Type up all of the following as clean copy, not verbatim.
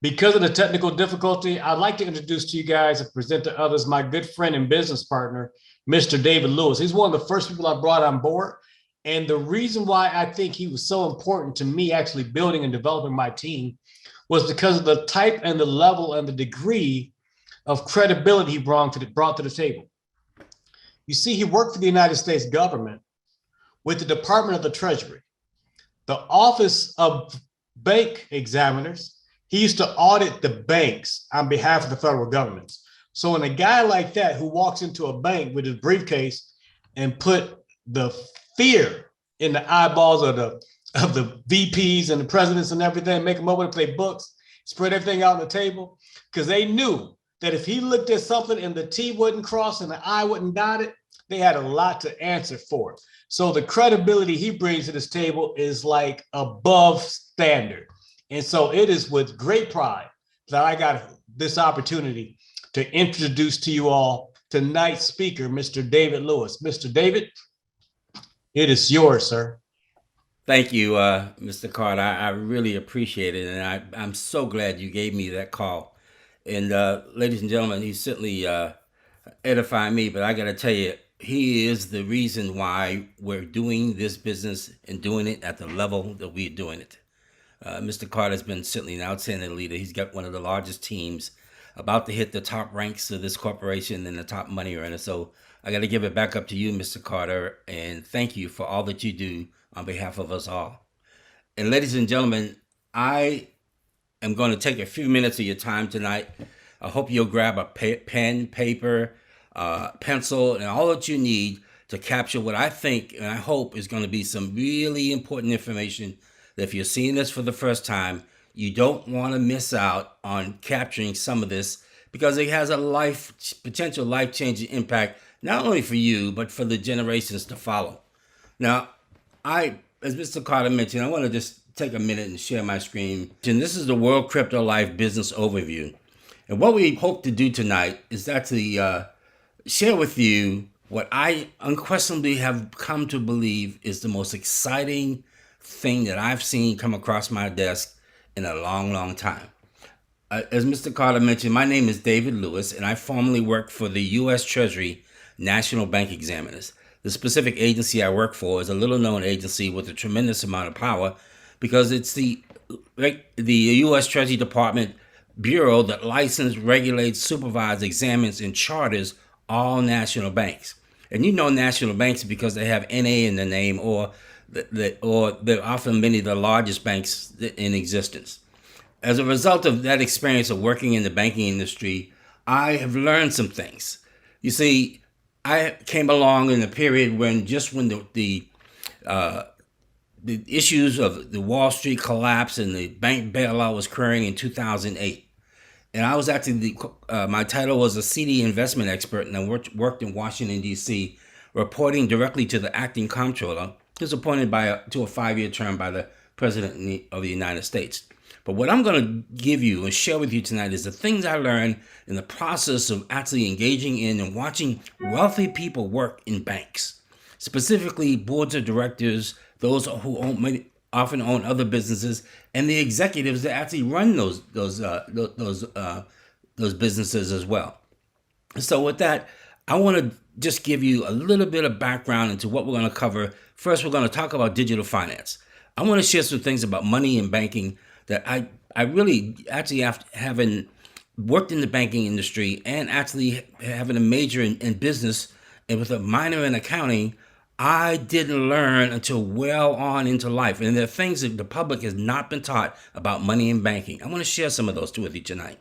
Because of the technical difficulty, I'd like to introduce to you guys and present to others my good friend and business partner, Mr. David Lewis. He's one of the first people I brought on board. And the reason why I think he was so important to me actually building and developing my team was because of the type and the level and the degree of credibility he brought to the table. You see, he worked for the United States government with the Department of the Treasury, the Office of Bank Examiners. He used to audit the banks on behalf of the federal government. So when a guy like that who walks into a bank with his briefcase and put the fear in the eyeballs of the VPs and the presidents and everything, make them open up their books, spread everything out on the table, because they knew that if he looked at something and the T wouldn't cross and the I wouldn't dot it, they had a lot to answer for. So the credibility he brings to this table is like above standard. And so it is with great pride that I got this opportunity to introduce to you all tonight's speaker, Mr. David Lewis. Mr. David, it is yours, sir. Thank you, Mr. Carter. I really appreciate it, and I'm so glad you gave me that call. And ladies and gentlemen, he certainly edified me. But I got to tell you, he is the reason why we're doing this business and doing it at the level that we're doing it. Mr. Carter has been certainly an outstanding leader. He's got one of the largest teams, about to hit the top ranks of this corporation and the top money earner. So I got to give it back up to you, Mr. Carter, and thank you for all that you do on behalf of us all. And ladies and gentlemen, I am going to take a few minutes of your time tonight. I hope you'll grab a pen, paper, pencil, and all that you need to capture what I think and I hope is going to be some really important information that if you're seeing this for the first time, you don't want to miss out on capturing some of this, because it has a potential life-changing impact, not only for you, but for the generations to follow. Now, as Mr. Carter mentioned, I want to just take a minute and share my screen. And this is the World Crypto Life Business Overview. And what we hope to do tonight is actually share with you what I unquestionably have come to believe is the most exciting thing that I've seen come across my desk in a long, long time. As Mr. Carter mentioned, my name is David Lewis, and I formerly worked for the U.S. Treasury National Bank Examiners. The specific agency I work for is a little-known agency with a tremendous amount of power, because it's the U.S. Treasury Department Bureau that licenses, regulates, supervises, examines, and charters all national banks. And you know national banks because they have NA in the name, or they're often many of the largest banks in existence. As a result of that experience of working in the banking industry, I have learned some things. You see, I came along in a period when the issues of the Wall Street collapse and the bank bailout was occurring in 2008. And I was actually, my title was a CD investment expert, and I worked in Washington, D.C., reporting directly to the acting comptroller, who was appointed to a 5-year term by the President of the United States. But what I'm going to give you and share with you tonight is the things I learned in the process of actually engaging in and watching wealthy people work in banks, specifically boards of directors, those who often own other businesses, and the executives that actually run those businesses as well. So with that, I want to just give you a little bit of background into what we're going to cover. First, we're going to talk about digital finance. I want to share some things about money and banking that I really actually, after having worked in the banking industry and actually having a major in business and with a minor in accounting, I didn't learn until well on into life. And there are things that the public has not been taught about money and banking. I want to share some of those with you tonight.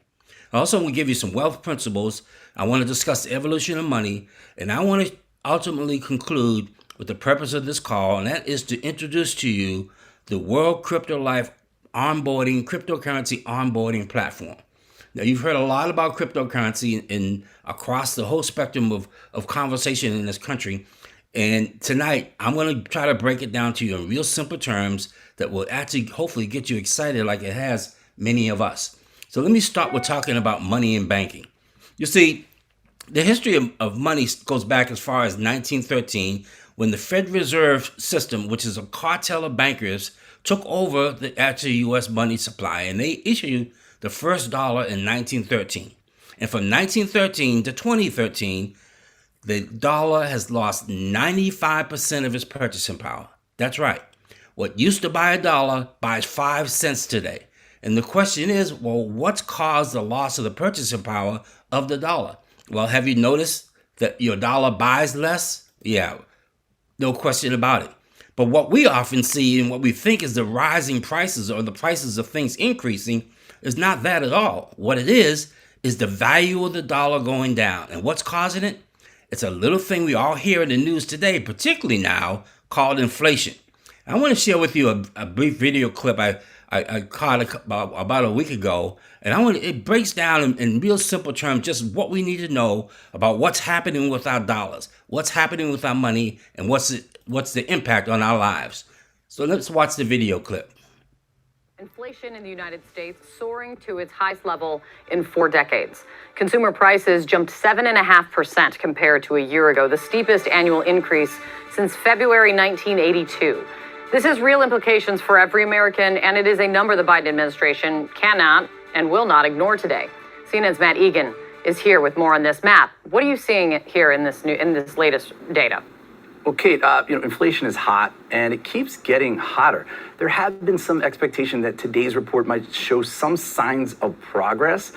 I also want to give you some wealth principles. I want to discuss the evolution of money. And I want to ultimately conclude with the purpose of this call, and that is to introduce to you the World Crypto Life cryptocurrency onboarding platform. Now, you've heard a lot about cryptocurrency in across the whole spectrum of conversation in this country. And tonight, I'm going to try to break it down to you in real simple terms that will actually hopefully get you excited like it has many of us. So let me start with talking about money and banking. You see, the history of money goes back as far as 1913, when the Federal Reserve System, which is a cartel of bankers, took over the actual U.S. money supply, and they issued the first dollar in 1913. And from 1913 to 2013, the dollar has lost 95% of its purchasing power. That's right. What used to buy a dollar buys 5 cents today. And the question is, well, what's caused the loss of the purchasing power of the dollar? Well, have you noticed that your dollar buys less? Yeah, no question about it. But what we often see and what we think is the rising prices or the prices of things increasing is not that at all. What it is the value of the dollar going down. And what's causing it? It's a little thing we all hear in the news today, particularly now, called inflation. I want to share with you a brief video clip I caught about a week ago, and it breaks down in real simple terms just what we need to know about what's happening with our dollars, what's happening with our money, and what's the impact on our lives. So let's watch the video clip. Inflation in the United States soaring to its highest level in 4 decades. Consumer prices jumped 7.5% compared to a year ago, the steepest annual increase since February 1982. This has real implications for every American, and it is a number the Biden administration cannot and will not ignore today. CNN's Matt Egan is here with more on this. Matt, what are you seeing here in this latest data? Well, Kate, inflation is hot, and it keeps getting hotter. There have been some expectation that today's report might show some signs of progress.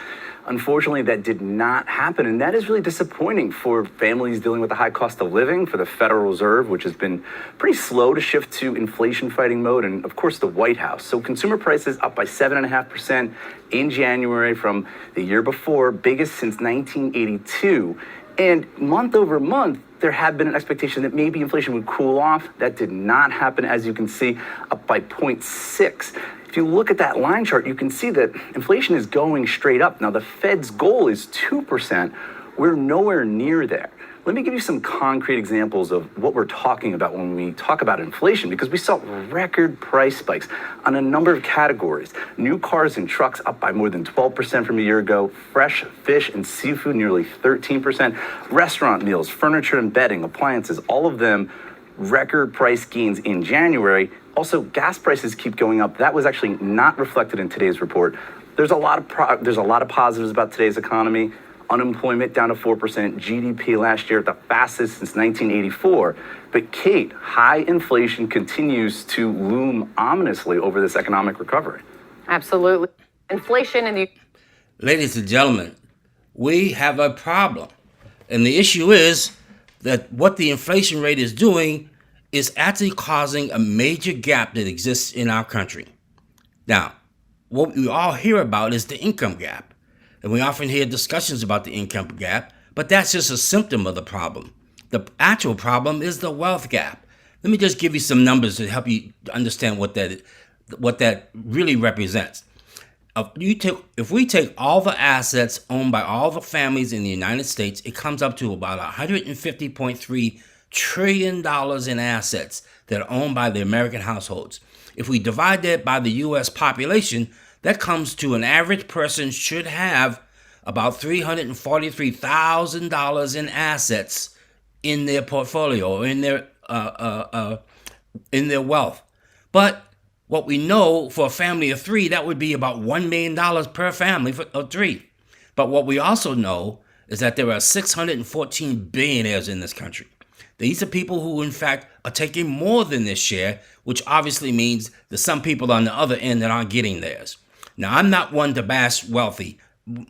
Unfortunately, that did not happen, and that is really disappointing for families dealing with the high cost of living, for the Federal Reserve, which has been pretty slow to shift to inflation-fighting mode, and, of course, the White House. So consumer prices up by 7.5% in January from the year before, biggest since 1982. And month over month, there had been an expectation that maybe inflation would cool off. That did not happen, as you can see, up by 0.6. If you look at that line chart, you can see that inflation is going straight up. Now, the Fed's goal is 2%. We're nowhere near there. Let me give you some concrete examples of what we're talking about when we talk about inflation, because we saw record price spikes on a number of categories. New cars and trucks up by more than 12% from a year ago. Fresh fish and seafood nearly 13%. Restaurant meals, furniture and bedding, appliances, all of them record price gains in January. Also, gas prices keep going up. That was actually not reflected in today's report. There's a lot of positives about today's economy. Unemployment down to 4%, GDP last year at the fastest since 1984. But Kate, high inflation continues to loom ominously over this economic recovery. Absolutely. Inflation in the... Ladies and gentlemen, we have a problem. And the issue is that what the inflation rate is doing is actually causing a major gap that exists in our country. Now, what we all hear about is the income gap. And we often hear discussions about the income gap, but that's just a symptom of the problem. The actual problem is the wealth gap. Let me just give you some numbers to help you understand what that really represents. If we take all the assets owned by all the families in the United States, it comes up to about $150.3 trillion in assets that are owned by the American households. If we divide that by the U.S. population, that comes to an average person should have about $343,000 in assets in their portfolio or in their wealth. But what we know for a family of 3, that would be about $1 million per family of 3. But what we also know is that there are 614 billionaires in this country. These are people who, in fact, are taking more than their share, which obviously means there's some people on the other end that aren't getting theirs. Now, I'm not one to bash wealthy.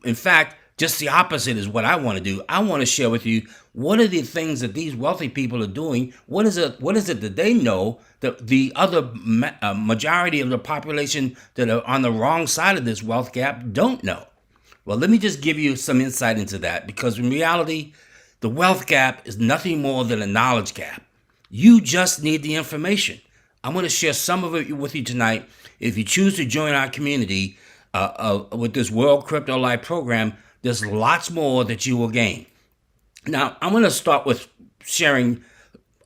In fact, just the opposite is what I want to do. I want to share with you what are the things that these wealthy people are doing. What is it that they know that the other majority of the population that are on the wrong side of this wealth gap don't know? Well, let me just give you some insight into that, because in reality, the wealth gap is nothing more than a knowledge gap. You just need the information. I'm going to share some of it with you tonight. If you choose to join our community with this World Crypto Life program, there's lots more that you will gain. Now, I'm going to start with sharing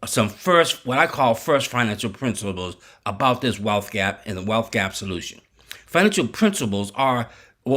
some what I call first financial principles about this wealth gap and the wealth gap solution. Financial principles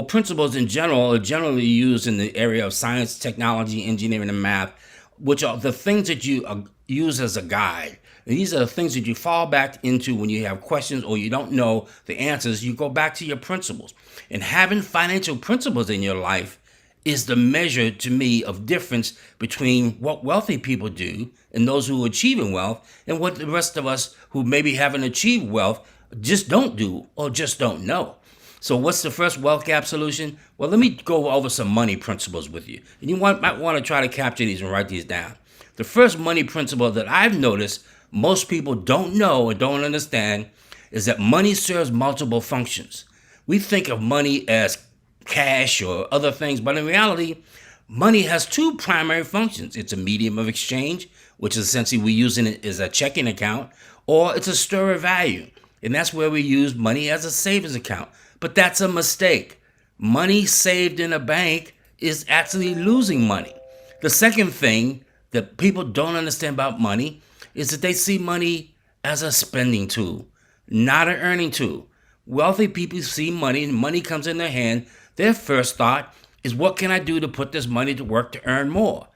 principles in general are generally used in the area of science, technology, engineering, and math, which are the things that you use as a guide. And these are the things that you fall back into when you have questions or you don't know the answers. You go back to your principles. And having financial principles in your life is the measure to me of difference between what wealthy people do and those who are achieving wealth and what the rest of us who maybe haven't achieved wealth just don't do or just don't know. So what's the first wealth gap solution? Well, let me go over some money principles with you. And you might want to try to capture these and write these down. The first money principle that I've noticed most people don't know or don't understand is that money serves multiple functions. We think of money as cash or other things, but in reality, money has two primary functions. It's a medium of exchange, which is essentially we using it as a checking account, or it's a store of value. And that's where we use money as a savings account. But that's a mistake. Money saved in a bank is actually losing money. The second thing that people don't understand about money is that they see money as a spending tool, not an earning tool. Wealthy people see money and money comes in their hand. Their first thought is, what can I do to put this money to work to earn more?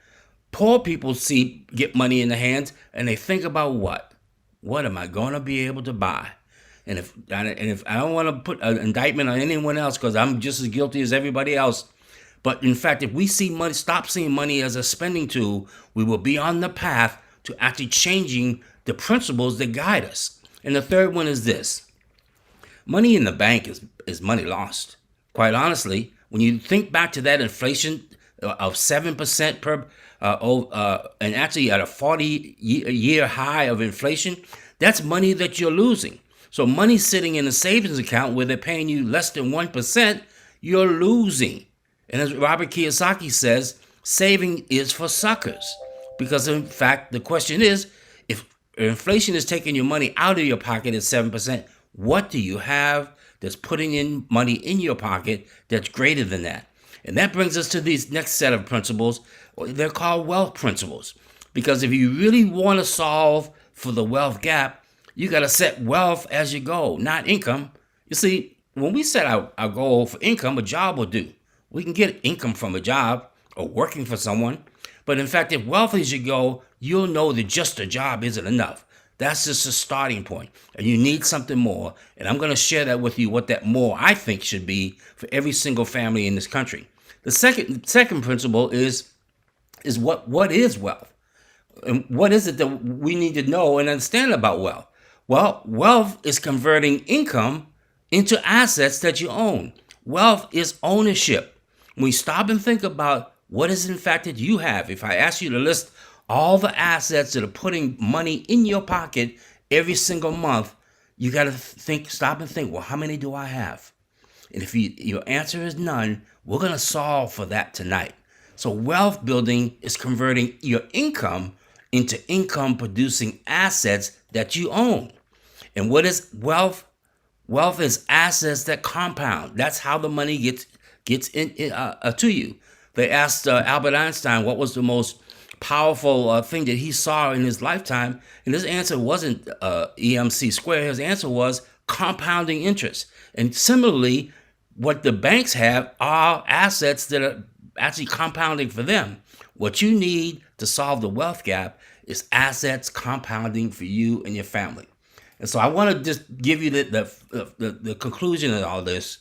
Poor people get money in their hands and they think about what? What am I going to be able to buy? And if I don't want to put an indictment on anyone else because I'm just as guilty as everybody else, but in fact, if we stop seeing money as a spending tool, we will be on the path to actually changing the principles that guide us. And the third one is this. Money in the bank is money lost. Quite honestly, when you think back to that inflation of 7% per, and actually at a 40-year high of inflation, that's money that you're losing. So money sitting in a savings account where they're paying you less than 1%, you're losing. And as Robert Kiyosaki says, saving is for suckers. Because in fact, the question is, if inflation is taking your money out of your pocket at 7%, what do you have that's putting in money in your pocket that's greater than that? And that brings us to these next set of principles. They're called wealth principles. Because if you really want to solve for the wealth gap, you got to set wealth as your goal, not income. You see, when we set our goal for income, a job will do. We can get income from a job or working for someone. But in fact, if wealth is your goal, you'll know that just a job isn't enough. That's just a starting point. And you need something more. And I'm going to share that with you, what that more I think should be for every single family in this country. The second principle is what is wealth? And what is it that we need to know and understand about wealth? Well, wealth is converting income into assets that you own. Wealth is ownership. When we stop and think about what is in fact that you have, if I ask you to list all the assets that are putting money in your pocket every single month, you got to stop and think, well, how many do I have? And if your answer is none, we're going to solve for that tonight. So wealth building is converting your income into income producing assets that you own. And what is wealth? Wealth is assets that compound. That's how the money gets to you. They asked Albert Einstein what was the most powerful thing that he saw in his lifetime, and his answer wasn't EMC squared. His answer was compounding interest. And similarly, what the banks have are assets that are actually compounding for them. What you need to solve the wealth gap is assets compounding for you and your family. And so I want to just give you the conclusion of all this.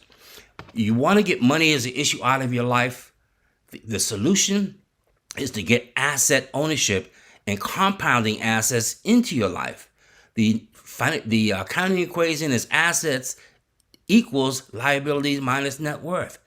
You want to get money as an issue out of your life. The solution is to get asset ownership and compounding assets into your life. The accounting equation is assets equals liabilities minus net worth.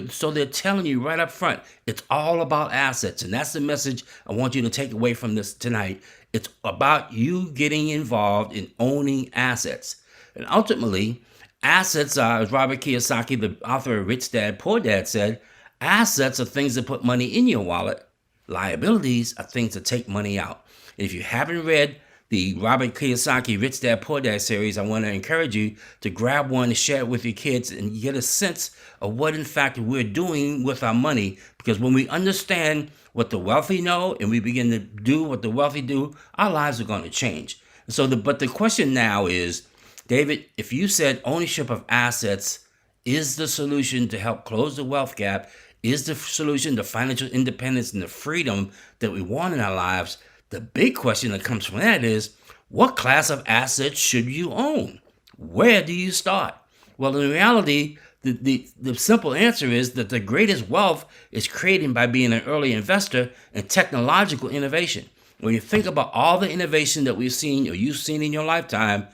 So they're telling you right up front, it's all about assets. And that's the message I want you to take away from this tonight. It's about you getting involved in owning assets. And ultimately, assets are, as Robert Kiyosaki, the author of Rich Dad, Poor Dad said, assets are things that put money in your wallet. Liabilities are things that take money out. And if you haven't read the Robert Kiyosaki Rich Dad Poor Dad series, I want to encourage you to grab one and share it with your kids and get a sense of what in fact we're doing with our money. Because when we understand what the wealthy know and we begin to do what the wealthy do, our lives are going to change. But the question now is, David, if you said ownership of assets is the solution to help close the wealth gap, is the solution to financial independence and the freedom that we want in our lives, the big question that comes from that is, What class of assets should you own? Where do you start? Well, in reality, the simple answer is that the greatest wealth is created by being an early investor in technological innovation. When you think about all the innovation that we've seen or you've seen in your lifetime,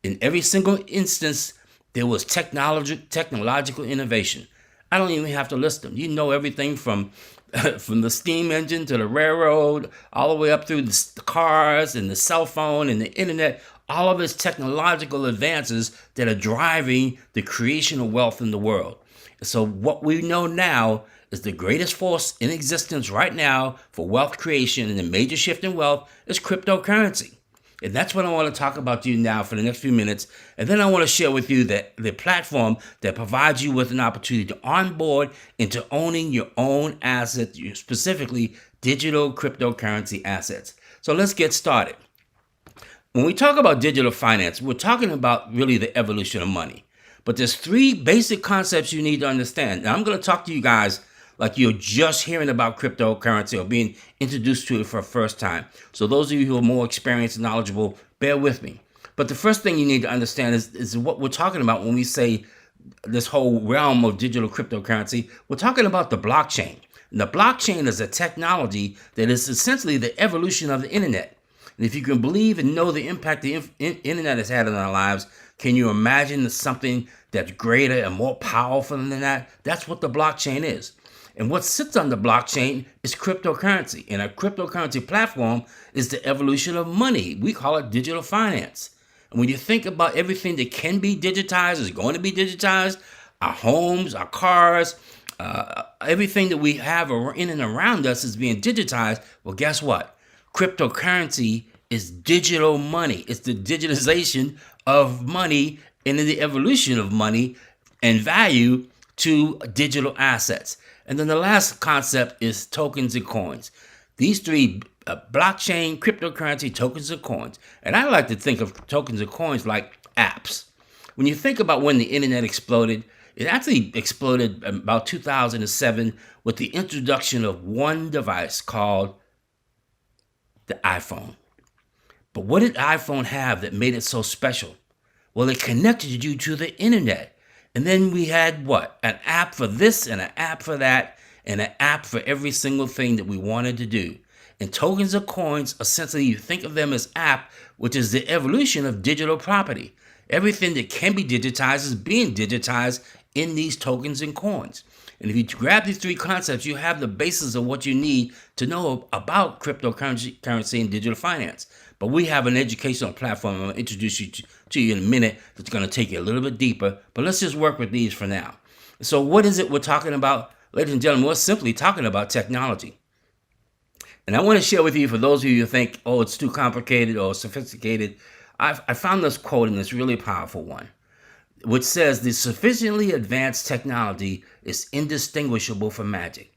in every single instance, there was technological innovation. I don't even have to list them. You know everything from from the steam engine to the railroad, all the way up through the cars and the cell phone and the internet. All of its technological advances that are driving the creation of wealth in the world. So what we know now is the greatest force in existence right now for wealth creation and the major shift in wealth is cryptocurrency. And that's what I want to talk about to you now for the next few minutes. And then I want to share with you the platform that provides you with an opportunity to onboard into owning your own assets, specifically digital cryptocurrency assets. So let's get started. When we talk about digital finance, we're talking about really the evolution of money. But there's three basic concepts you need to understand. Now, I'm going to talk to you guys like you're just hearing about cryptocurrency or being introduced to it for the first time. So those of you who are more experienced and knowledgeable, bear with me. But the first thing you need to understand is what we're talking about when we say this whole realm of digital cryptocurrency. We're talking about the blockchain. And the blockchain is a technology that is essentially the evolution of the internet. And if you can believe and know the impact the internet has had on our lives, can you imagine something that's greater and more powerful than that? That's what the blockchain is. And what sits on the blockchain is cryptocurrency. And a cryptocurrency platform is the evolution of money. We call it digital finance. And when you think about everything that can be digitized, is going to be digitized, our homes, our cars, everything that we have in and around us is being digitized. Well, guess what? Cryptocurrency is digital money. It's the digitization of money and the evolution of money and value to digital assets. And then the last concept is tokens and coins. These three, blockchain, cryptocurrency, tokens and coins. And I like to think of tokens and coins like apps. When you think about when the internet exploded, it actually exploded about 2007 with the introduction of one device called the iPhone. But what did iPhone have that made it so special? Well, it connected you to the internet. And then we had what? An app for this and an app for that and an app for every single thing that we wanted to do. And tokens or coins, essentially you think of them as app, which is the evolution of digital property. Everything that can be digitized is being digitized in these tokens and coins. And if you grab these three concepts, you have the basis of what you need to know about cryptocurrency and digital finance. But we have an educational platform I'm going to introduce you to you in a minute that's going to take you a little bit deeper. But let's just work with these for now. So what is it we're talking about? Ladies and gentlemen, we're simply talking about technology. And I want to share with you, for those of you who think, oh, it's too complicated or sophisticated, I found this quote, and it's really powerful one, which says the sufficiently advanced technology is indistinguishable from magic.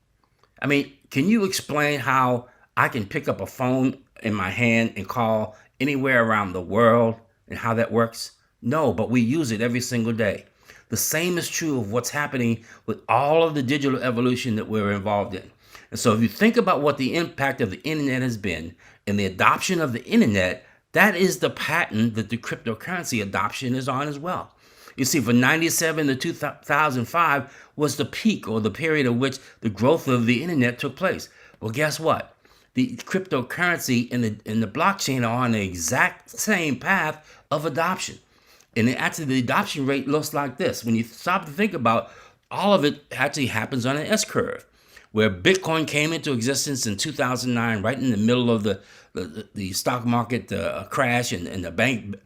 I mean, can you explain how I can pick up a phone in my hand and call anywhere around the world and how that works? No, but we use it every single day. The same is true of what's happening with all of the digital evolution that we're involved in. And so if you think about what the impact of the internet has been and the adoption of the internet, that is the pattern that the cryptocurrency adoption is on as well. You see, from 97 to 2005 was the peak or the period at which the growth of the internet took place. Well, guess what? The cryptocurrency and the blockchain are on the exact same path of adoption. And actually, the adoption rate looks like this. When you stop to think about, all of it actually happens on an S-curve, where Bitcoin came into existence in 2009, right in the middle of the stock market crash and the bank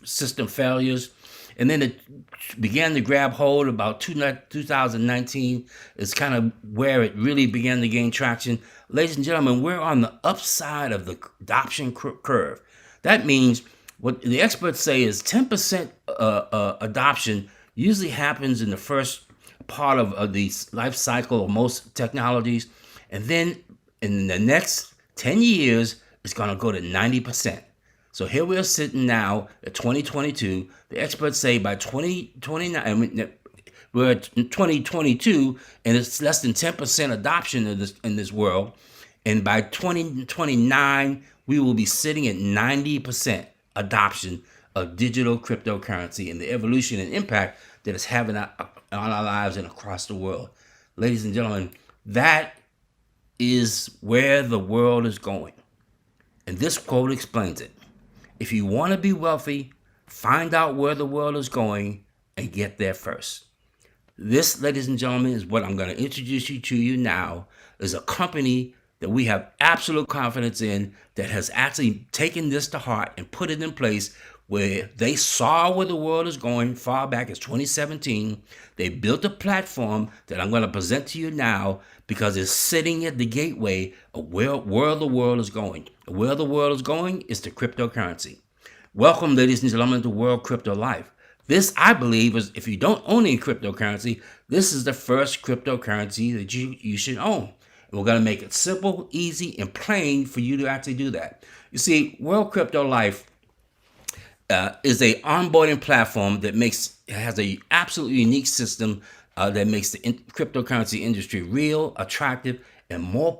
system failures. And then it began to grab hold about 2019 is kind of where it really began to gain traction. Ladies and gentlemen, we're on the upside of the adoption curve. That means what the experts say is 10% adoption usually happens in the first part of the life cycle of most technologies. And then in the next 10 years, it's going to go to 90%. So here we are sitting now at 2022. The experts say by 2029, we're at 2022, and it's less than 10% adoption of this in this world. And by 2029, we will be sitting at 90% adoption of digital cryptocurrency and the evolution and impact that it's having on our lives and across the world. Ladies and gentlemen, that is where the world is going. And this quote explains it. If you want to be wealthy, find out where the world is going and get there first. This, ladies and gentlemen, is what I'm going to introduce you to now, is a company that we have absolute confidence in that has actually taken this to heart and put it in place where they saw where the world is going far back as 2017. They built a platform that I'm going to present to you now because it's sitting at the gateway of where the world is going. Where the world is going is to cryptocurrency. Welcome, ladies and gentlemen, to World Crypto Life. This, I believe, is if you don't own any cryptocurrency, this is the first cryptocurrency that you should own. And we're going to make it simple, easy, and plain for you to actually do that. You see, World Crypto Life is a onboarding platform that has a absolutely unique system that makes the cryptocurrency industry real, attractive, and more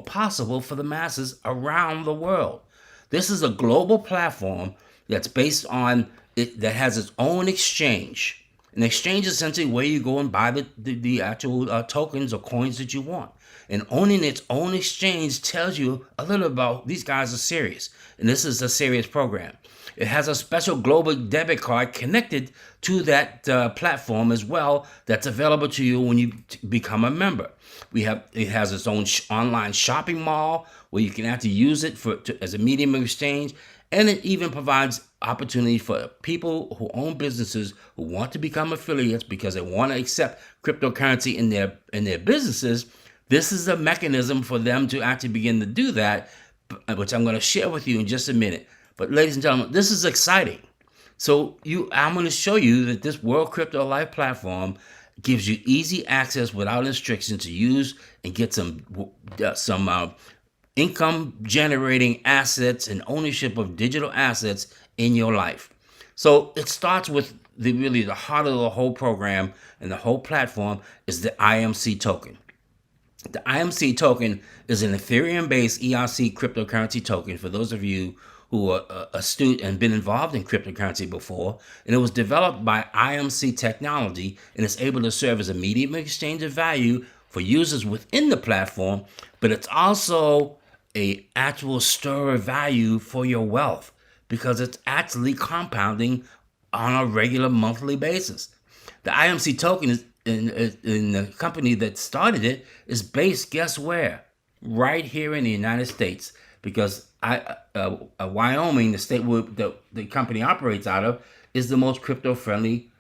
possible for the masses around the world. This is a global platform that's based on it, that has its own exchange. An exchange is essentially where you go and buy the actual tokens or coins that you want. And owning its own exchange tells you a little about these guys are serious. And this is a serious program. It has a special global debit card connected to that platform as well that's available to you when you become a member. It has its own online shopping mall where you can actually use it as a medium of exchange. And it even provides opportunity for people who own businesses who want to become affiliates because they want to accept cryptocurrency in their businesses. This is a mechanism for them to actually begin to do that, which I'm going to share with you in just a minute. But ladies and gentlemen, this is exciting. So I'm going to show you that this World Crypto Life platform gives you easy access without restriction to use and get some income generating assets and ownership of digital assets in your life. So it starts with the heart of the whole program and the whole platform is the IMC token. The IMC token is an Ethereum-based ERC cryptocurrency token for those of you who are astute and been involved in cryptocurrency before. And it was developed by IMC Technology and is able to serve as a medium of exchange of value for users within the platform, but it's also a actual store of value for your wealth because it's actually compounding on a regular monthly basis. The IMC token is in the company that started it is based, guess where? Right here in the United States, because Wyoming, the state where the company operates out of, is the most crypto-friendly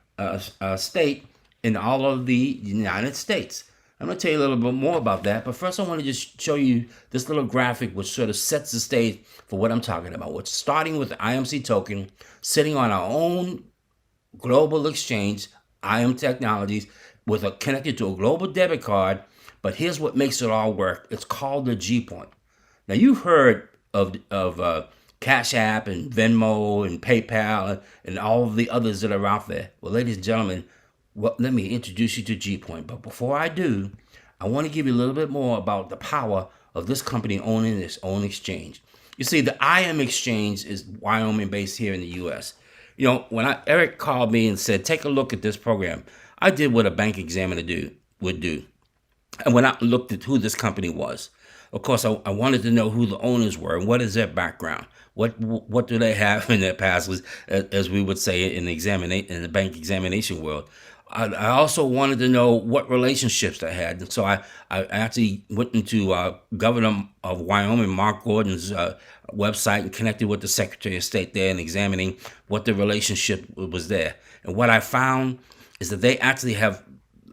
state in all of the United States. I'm going to tell you a little bit more about that, but first I want to just show you this little graphic which sort of sets the stage for what I'm talking about. We're starting with the IMC token, sitting on our own global exchange, IM Technologies, connected to a global debit card, but here's what makes it all work. It's called the G Point. Now, you've heard of Cash App and Venmo and PayPal and all of the others that are out there. Well, ladies and gentlemen, let me introduce you to G Point. But before I do, I want to give you a little bit more about the power of this company owning its own exchange. You see, the IM Exchange is Wyoming-based here in the U.S. You know, when Eric called me and said, take a look at this program, I did what a bank examiner would do. And when I looked at who this company was, of course, I wanted to know who the owners were and what is their background. What do they have in their past, as we would say in the bank examination world. I also wanted to know what relationships they had. And so I actually went into Governor of Wyoming, Mark Gordon's website and connected with the Secretary of State there and examining what the relationship was there. And what I found is that they actually have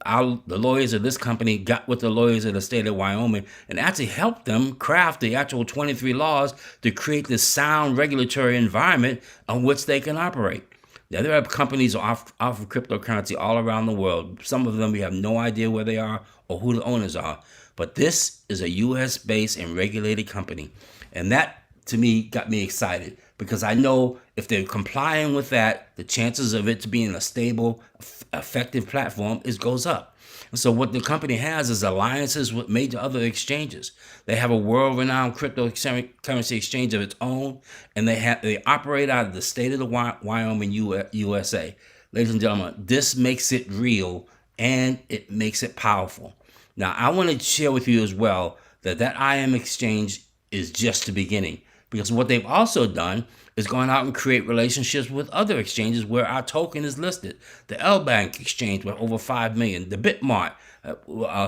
the lawyers of this company got with the lawyers of the state of Wyoming and actually helped them craft the actual 23 laws to create this sound regulatory environment on which they can operate. Now, there are companies offer cryptocurrency all around the world. Some of them we have no idea where they are or who the owners are. But this is a U.S.-based and regulated company. And that, to me, got me excited because I know If they're complying with that, the chances of it to being a stable, effective platform goes up. And so what the company has is alliances with major other exchanges. They have a world-renowned cryptocurrency exchange of its own, and they operate out of the state of the Wyoming, USA. Ladies and gentlemen, this makes it real and it makes it powerful. Now, I want to share with you as well that IM exchange is just the beginning, because what they've also done is gone out and create relationships with other exchanges where our token is listed. The LBank exchange with over 5 million, the Bitmart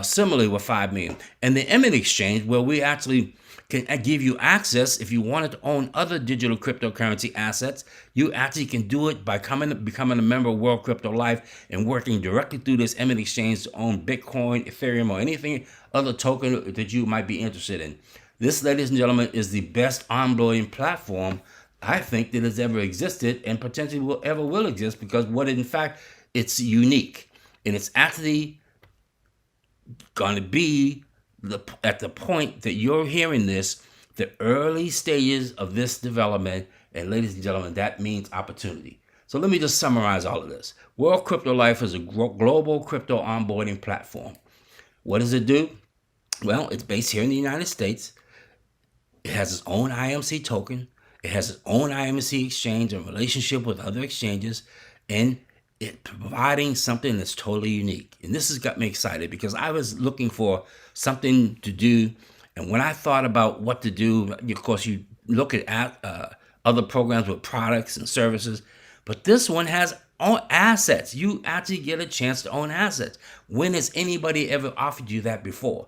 similarly with 5 million, and the Emmet exchange where we actually can give you access. If you wanted to own other digital cryptocurrency assets, you actually can do it by becoming a member of World Crypto Life and working directly through this Emmet exchange to own Bitcoin, Ethereum, or anything other token that you might be interested in. This, ladies and gentlemen, is the best onboarding platform I think that has ever existed and potentially will exist, because in fact, it's unique. And it's actually going to be at the point that you're hearing this, the early stages of this development. And ladies and gentlemen, that means opportunity. So let me just summarize all of this. World Crypto Life is a global crypto onboarding platform. What does it do? Well, it's based here in the United States. It has its own IMC token. It has its own IMC exchange and relationship with other exchanges, and it providing something that's totally unique. And this has got me excited because I was looking for something to do. And when I thought about what to do, of course, you look at other programs with products and services, but this one has own assets. You actually get a chance to own assets. When has anybody ever offered you that before?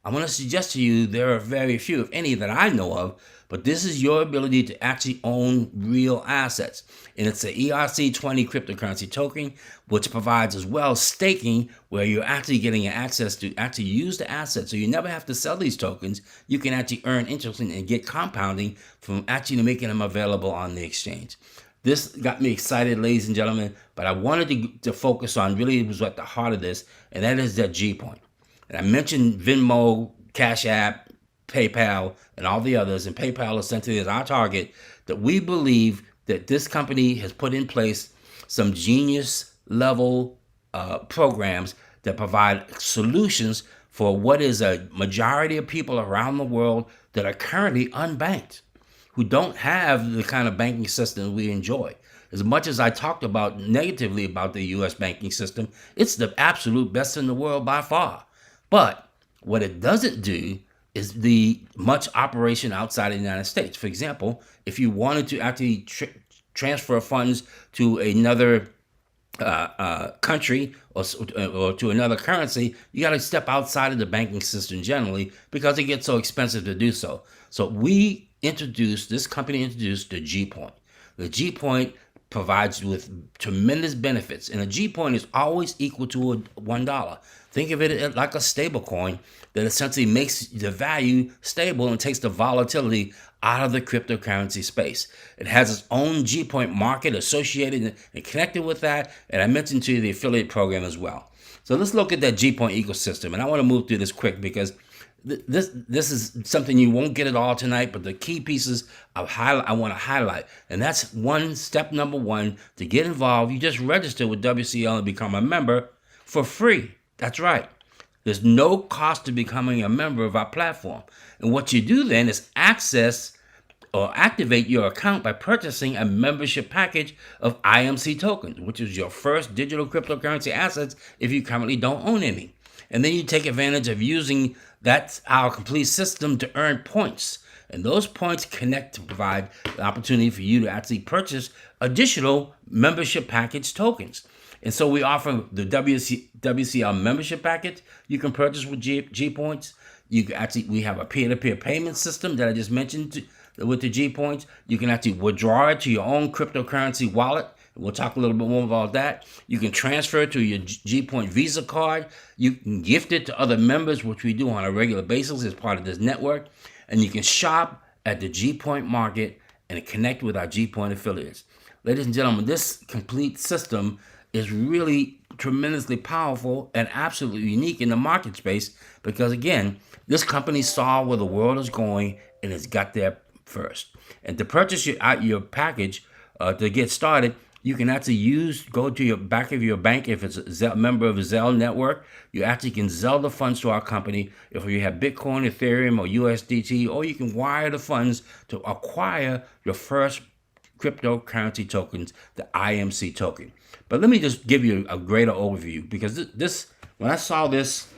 I want to suggest to you there are very few, if any, that I know of, but this is your ability to actually own real assets. And it's the ERC20 cryptocurrency token, which provides as well staking, where you're actually getting access to actually use the assets. So you never have to sell these tokens. You can actually earn interest and get compounding from actually making them available on the exchange. This got me excited, ladies and gentlemen, but I wanted to focus on really was at the heart of this, and that is that G Point. And I mentioned Venmo, Cash App, PayPal, and all the others. And PayPal essentially is our target, that we believe that this company has put in place some genius level programs that provide solutions for what is a majority of people around the world that are currently unbanked, who don't have the kind of banking system we enjoy. As much as I talked about negatively about the U.S. banking system, it's the absolute best in the world by far. But what it doesn't do is the much operation outside of the United States. For example, if you wanted to actually transfer funds to another country or to another currency, you got to step outside of the banking system generally, because it gets so expensive to do so. So this company introduced the G Point. The G Point provides with tremendous benefits, and a G Point is always equal to $1. Think of it like a stable coin that essentially makes the value stable and takes the volatility out of the cryptocurrency space. It has its own G Point market associated and connected with that, and I mentioned to you the affiliate program as well. So let's look at that G Point ecosystem, and I want to move through this quick because this is something you won't get it all tonight, but the key pieces I want to highlight, and that's step number one to get involved. You just register with WCL and become a member for free. That's right. There's no cost to becoming a member of our platform. And what you do then is access or activate your account by purchasing a membership package of IMC tokens, which is your first digital cryptocurrency assets if you currently don't own any. And then you take advantage of using our complete system to earn points. And those points connect to provide the opportunity for you to actually purchase additional membership package tokens. And so we offer the WCL membership package you can purchase with G Points. We have a peer-to-peer payment system that I just mentioned with the G Points. You can actually withdraw it to your own cryptocurrency wallet. We'll talk a little bit more about that. You can transfer it to your G Point Visa card. You can gift it to other members, which we do on a regular basis as part of this network. And you can shop at the G Point market and connect with our G Point affiliates. Ladies and gentlemen, this complete system is really tremendously powerful and absolutely unique in the market space because, again, this company saw where the world is going and has got there first. And to purchase your package to get started, you can actually go to your back of your bank if it's a member of the Zelle network. You actually can Zelle the funds to our company if you have Bitcoin, Ethereum, or USDT, or you can wire the funds to acquire your first cryptocurrency tokens, the IMC token. But let me just give you a greater overview, because this when I saw this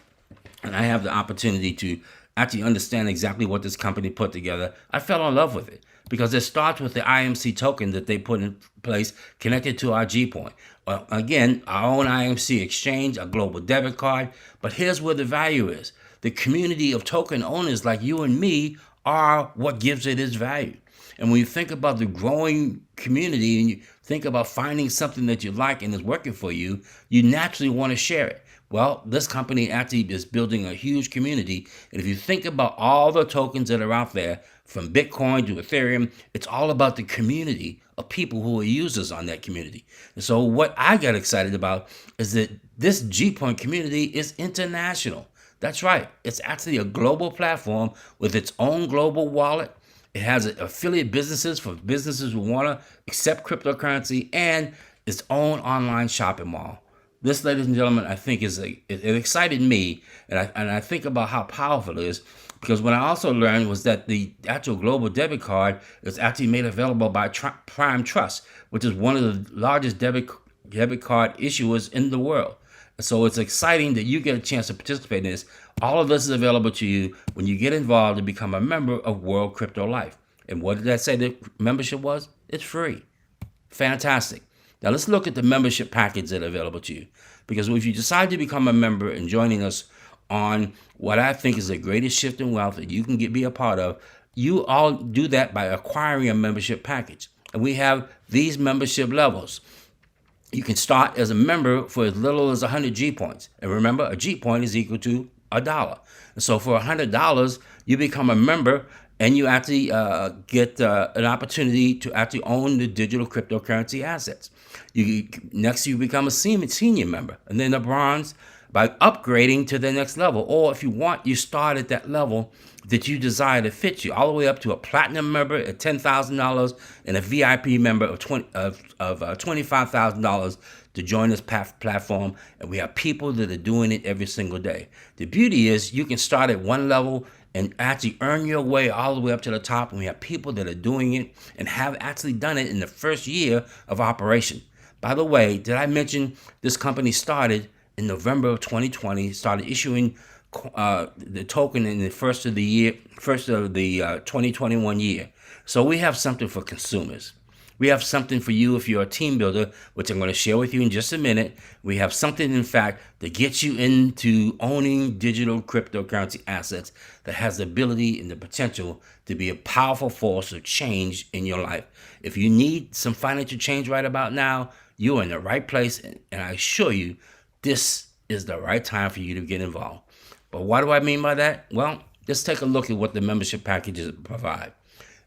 and I have the opportunity to actually understand exactly what this company put together, I fell in love with it, because it starts with the IMC token that they put in place connected to our GPoint. Well, again, our own IMC exchange, a global debit card. But here's where the value is. The community of token owners like you and me are what gives it its value. And when you think about the growing community and you think about finding something that you like and is working for you, you naturally want to share it. Well, this company actually is building a huge community. And if you think about all the tokens that are out there, from Bitcoin to Ethereum, it's all about the community of people who are users on that community. And so what I got excited about is that this GPoint community is international. That's right. It's actually a global platform with its own global wallet. It has affiliate businesses for businesses who want to accept cryptocurrency, and its own online shopping mall. This, ladies and gentlemen, I think it excited me, and I think about how powerful it is, because what I also learned was that the actual global debit card is actually made available by Prime Trust, which is one of the largest debit card issuers in the world. So it's exciting that you get a chance to participate in this. All of this is available to you when you get involved and become a member of World Crypto Life. And what did I say the membership was? It's free. Fantastic. Now let's look at the membership package that's available to you. Because if you decide to become a member and joining us on what I think is the greatest shift in wealth that you can be a part of, you all do that by acquiring a membership package. And we have these membership levels. You can start as a member for as little as 100 G points. And remember, a G point is equal to $1. And so for $100, you become a member, and you actually get an opportunity to actually own the digital cryptocurrency assets. Next, you become a senior member, and then a bronze by upgrading to the next level. Or if you want, you start at that level that you desire to fit you, all the way up to a platinum member at $10,000 and a VIP member of $25,000 to join this platform. And we have people that are doing it every single day. The beauty is you can start at one level and actually earn your way all the way up to the top. And we have people that are doing it and have actually done it in the first year of operation. By the way, did I mention this company started in November of 2020, started issuing the token in the first of the 2021 year. So we have something for consumers. We have something for you if you're a team builder, which I'm going to share with you in just a minute. We have something, in fact, that gets you into owning digital cryptocurrency assets that has the ability and the potential to be a powerful force of change in your life. If you need some financial change right about now, you're in the right place, and I assure you, this is the right time for you to get involved. But what do I mean by that? Well, let's take a look at what the membership packages provide.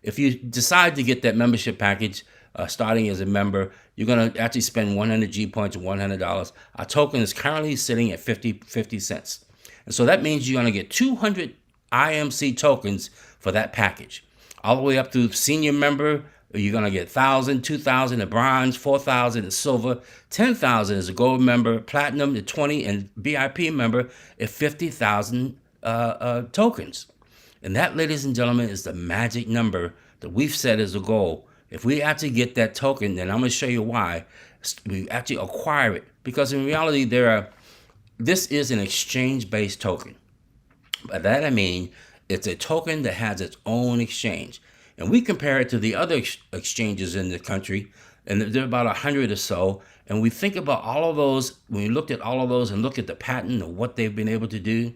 If you decide to get that membership package, starting as a member, you're going to actually spend 100 G points or $100. Our token is currently sitting at 50 cents. And so that means you're going to get 200 IMC tokens for that package. All the way up to senior member, you're going to get 1,000, 2,000 at bronze, 4,000 at silver, 10,000 as a gold member, platinum at 20, and VIP member at 50,000 tokens. And that, ladies and gentlemen, is the magic number that we've set as a goal. If we actually get that token, then I'm going to show you why we actually acquire it. Because in reality, this is an exchange-based token. By that I mean, it's a token that has its own exchange. And we compare it to the other exchanges in the country, and there are about 100 or so. And we think about all of those, when we looked at all of those and look at the pattern of what they've been able to do,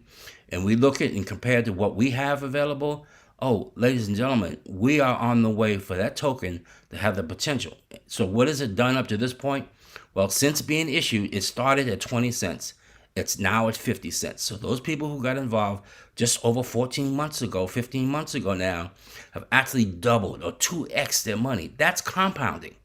and we look at and compare it to what we have available, oh, ladies and gentlemen, we are on the way for that token to have the potential. So what has it done up to this point? Well, since being issued, it started at 20 cents. It's now at 50 cents. So those people who got involved just over 15 months ago now, have actually doubled or 2x their money. That's compounding.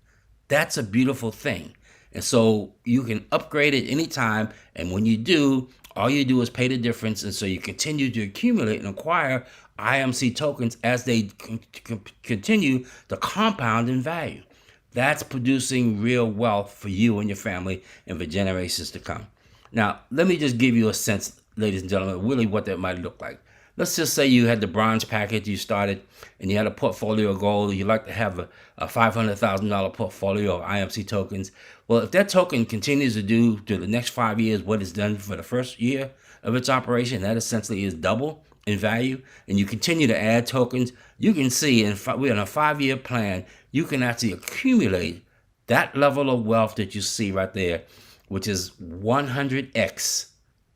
That's a beautiful thing. And so you can upgrade it anytime. And when you do, all you do is pay the difference. And so you continue to accumulate and acquire IMC tokens as they continue to compound in value. That's producing real wealth for you and your family and for generations to come. Now, let me just give you a sense, ladies and gentlemen, really what that might look like. Let's just say you had the bronze package, you started, and you had a portfolio goal. You like to have a $500,000 portfolio of IMC tokens. Well, if that token continues to do to the next 5 years what it's done for the first year of its operation, that essentially is double in value, and you continue to add tokens, you can see we're in a 5-year plan, you can actually accumulate that level of wealth that you see right there, which is 100x,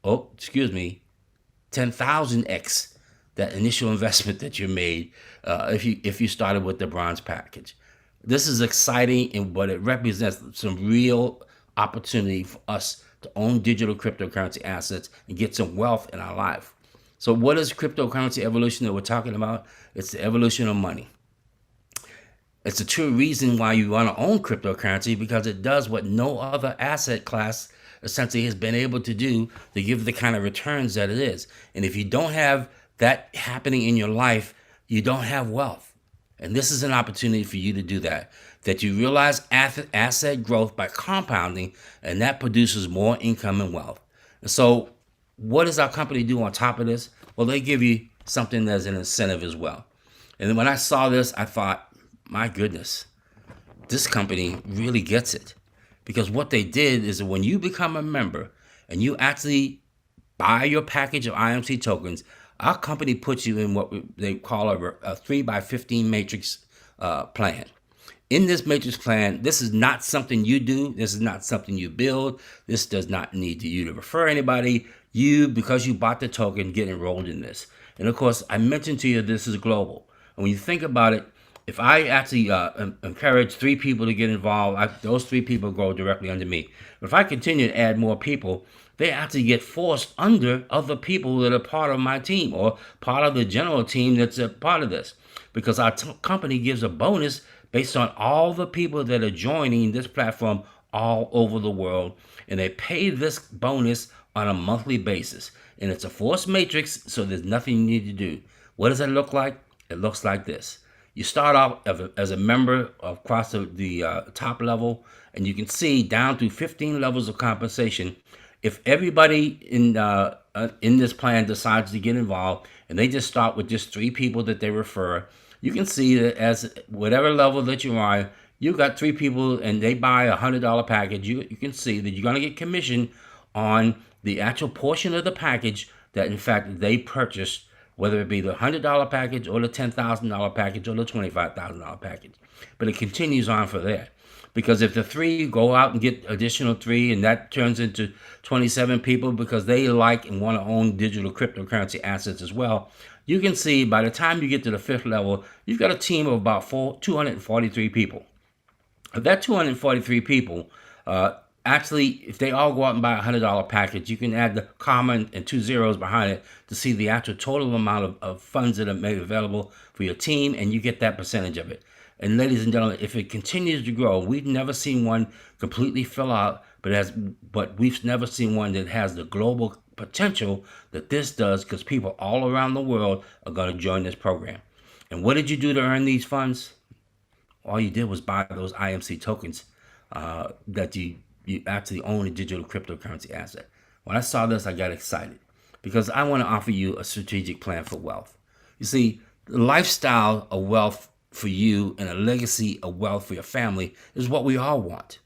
10,000x that initial investment that you made if you started with the bronze package. This is exciting, and but it represents some real opportunity for us to own digital cryptocurrency assets and get some wealth in our life. So what is cryptocurrency evolution that we're talking about? It's the evolution of money. It's a true reason why you want to own cryptocurrency, because it does what no other asset class essentially has been able to do to give the kind of returns that it is. And if you don't have that happening in your life, you don't have wealth. And this is an opportunity for you to do that you realize asset growth by compounding, and that produces more income and wealth. And so what does our company do on top of this? Well, they give you something as an incentive as well. And then when I saw this, I thought, my goodness, this company really gets it. Because what they did is that when you become a member and you actually buy your package of IMC tokens, our company puts you in what they call a 3x15 matrix plan. In this matrix plan, this is not something you do. This is not something you build. This does not need you to refer anybody. You, because you bought the token, get enrolled in this. And of course, I mentioned to you this is global. And when you think about it, if I actually encourage 3 people to get involved, those 3 people go directly under me. But if I continue to add more people, they actually get forced under other people that are part of my team or part of the general team that's a part of this. Because our company gives a bonus based on all the people that are joining this platform all over the world. And they pay this bonus on a monthly basis. And it's a forced matrix, so there's nothing you need to do. What does that look like? It looks like this. You start off as a member across the top level, and you can see down through 15 levels of compensation. If everybody in this plan decides to get involved, and they just start with just 3 people that they refer, you can see that as whatever level that you are, you got 3 people, and they buy a $100 package. You can see that you're going to get commission on the actual portion of the package that, in fact, they purchased, whether it be the $100 package or the $10,000 package or the $25,000 package. But it continues on for there. Because if the 3 go out and get additional 3, and that turns into 27 people because they like and want to own digital cryptocurrency assets as well, you can see by the time you get to the 5th level, you've got a team of about 243 people. Of that 243 people, actually, if they all go out and buy a $100 package, you can add the comma and 2 zeros behind it to see the actual total amount of funds that are made available for your team, and you get that percentage of it. And ladies and gentlemen, if it continues to grow, we've never seen one completely fill out, but we've never seen one that has the global potential that this does, because people all around the world are going to join this program. And what did you do to earn these funds? All you did was buy those IMC tokens that you actually own a digital cryptocurrency asset. When I saw this, I got excited because I want to offer you a strategic plan for wealth. You see, the lifestyle of wealth for you and a legacy of wealth for your family is what we all want.